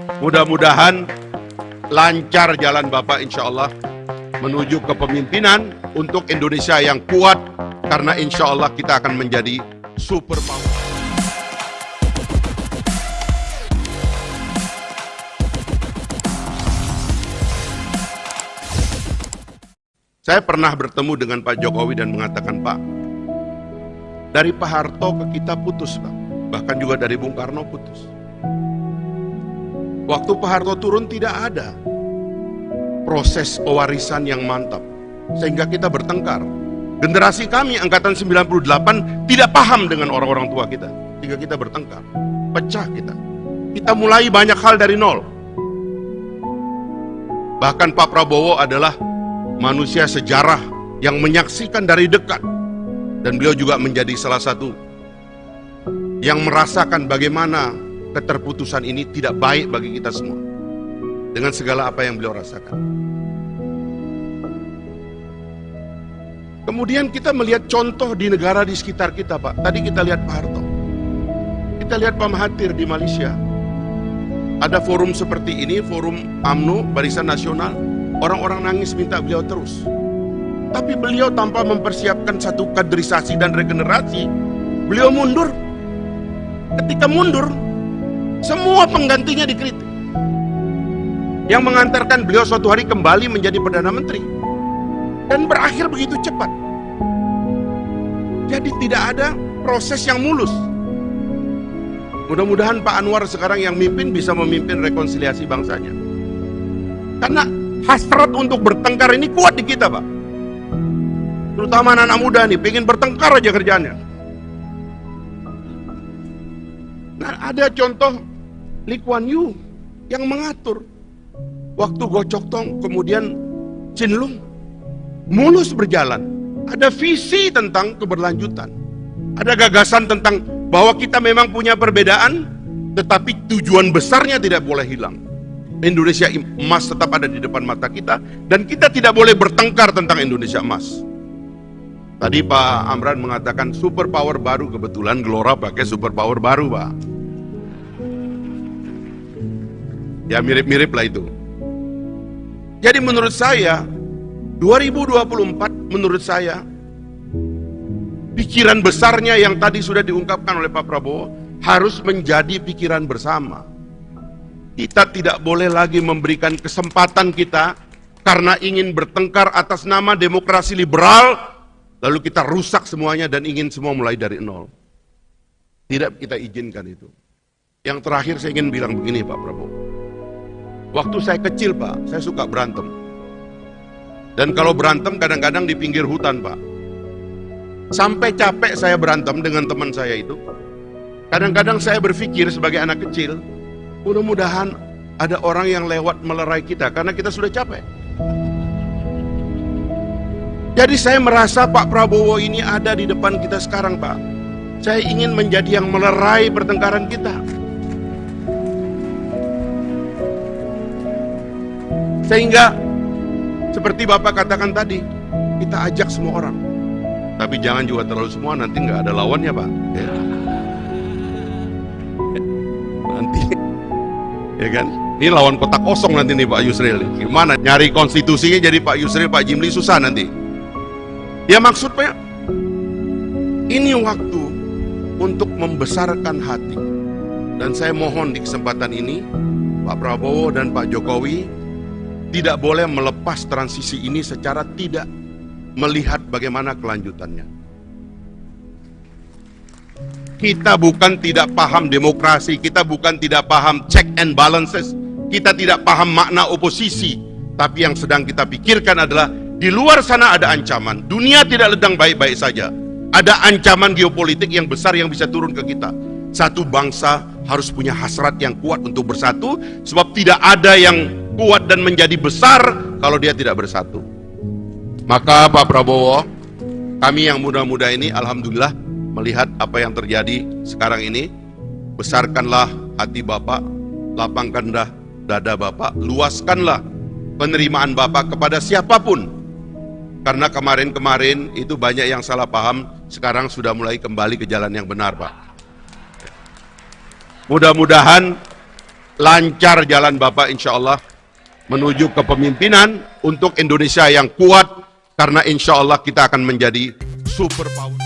Mudah-mudahan lancar jalan Bapak insya Allah menuju kepemimpinan untuk Indonesia yang kuat, karena insya Allah kita akan menjadi superpower. Saya pernah bertemu dengan Pak Jokowi dan mengatakan, Pak, dari Pak Harto ke kita putus, Pak. Bahkan juga dari Bung Karno putus. Waktu Pak Harto turun tidak ada proses pewarisan yang mantap, sehingga kita bertengkar. Generasi kami angkatan 98 tidak paham dengan orang-orang tua kita, sehingga kita bertengkar, pecah kita. Kita mulai banyak hal dari nol. Bahkan Pak Prabowo adalah manusia sejarah yang menyaksikan dari dekat, dan beliau juga menjadi salah satu yang merasakan bagaimana keterputusan ini tidak baik bagi kita semua, dengan segala apa yang beliau rasakan. Kemudian kita melihat contoh di negara di sekitar kita, Pak. Tadi kita lihat Pak Harto, kita lihat Pak Mahathir di Malaysia. Ada forum seperti ini, forum UMNO, Barisan Nasional. Orang-orang nangis minta beliau terus. Tapi beliau tanpa mempersiapkan satu kaderisasi dan regenerasi, beliau mundur. Ketika mundur, semua penggantinya dikritik. Yang mengantarkan beliau suatu hari kembali menjadi Perdana Menteri. Dan berakhir begitu cepat. Jadi tidak ada proses yang mulus. Mudah-mudahan Pak Anwar sekarang yang mimpin bisa memimpin rekonsiliasi bangsanya. Karena hasrat untuk bertengkar ini kuat di kita, Pak. Terutama anak-anak muda nih, pengen bertengkar aja kerjaannya. Nah, ada contoh Lee Kuan Yew yang mengatur. Waktu Gocok Tong, kemudian Chin Lung, mulus berjalan. Ada visi tentang keberlanjutan. Ada gagasan tentang bahwa kita memang punya perbedaan, tetapi tujuan besarnya tidak boleh hilang. Indonesia emas tetap ada di depan mata kita, dan kita tidak boleh bertengkar tentang Indonesia emas. Tadi Pak Amran mengatakan superpower baru, kebetulan Gelora pakai superpower baru, Pak. Ya mirip-mirip lah itu. Jadi menurut saya 2024 menurut saya pikiran besarnya yang tadi sudah diungkapkan oleh Pak Prabowo harus menjadi pikiran bersama. Kita tidak boleh lagi memberikan kesempatan kita karena ingin bertengkar atas nama demokrasi liberal, lalu kita rusak semuanya dan ingin semua mulai dari nol. Tidak kita izinkan itu. Yang terakhir saya ingin bilang begini, Pak Prabowo. Waktu saya kecil, Pak, saya suka berantem. Dan kalau berantem kadang-kadang di pinggir hutan, Pak. Sampai capek saya berantem dengan teman saya itu. Kadang-kadang saya berpikir sebagai anak kecil, mudah-mudahan ada orang yang lewat melerai kita karena kita sudah capek. Jadi saya merasa Pak Prabowo ini ada di depan kita sekarang, Pak. Saya ingin menjadi yang melerai pertengkaran kita. Sehingga seperti Bapak katakan tadi, kita ajak semua orang. Tapi jangan juga terlalu semua, nanti nggak ada lawannya, Pak. Ya. Nanti, ya kan? Ini lawan kotak kosong nanti nih Pak Yusril. Gimana? Nyari konstitusinya jadi Pak Yusril, Pak Jimli susah nanti. Ya maksudnya, ini waktu untuk membesarkan hati. Dan saya mohon di kesempatan ini, Pak Prabowo dan Pak Jokowi tidak boleh melepas transisi ini secara tidak melihat bagaimana kelanjutannya. Kita bukan tidak paham demokrasi, kita bukan tidak paham check and balances, kita tidak paham makna oposisi, tapi yang sedang kita pikirkan adalah di luar sana ada ancaman. Dunia tidak sedang baik-baik saja. Ada ancaman geopolitik yang besar yang bisa turun ke kita. Satu bangsa harus punya hasrat yang kuat untuk bersatu, sebab tidak ada yang kuat dan menjadi besar kalau dia tidak bersatu. Maka Pak Prabowo, kami yang muda-muda ini alhamdulillah melihat apa yang terjadi sekarang ini. Besarkanlah hati Bapak, lapangkanlah dada Bapak, luaskanlah penerimaan Bapak kepada siapapun. Karena kemarin-kemarin itu banyak yang salah paham, sekarang sudah mulai kembali ke jalan yang benar, Pak. Mudah-mudahan lancar jalan Bapak insya Allah menuju kepemimpinan untuk Indonesia yang kuat, karena insya Allah kita akan menjadi superpower.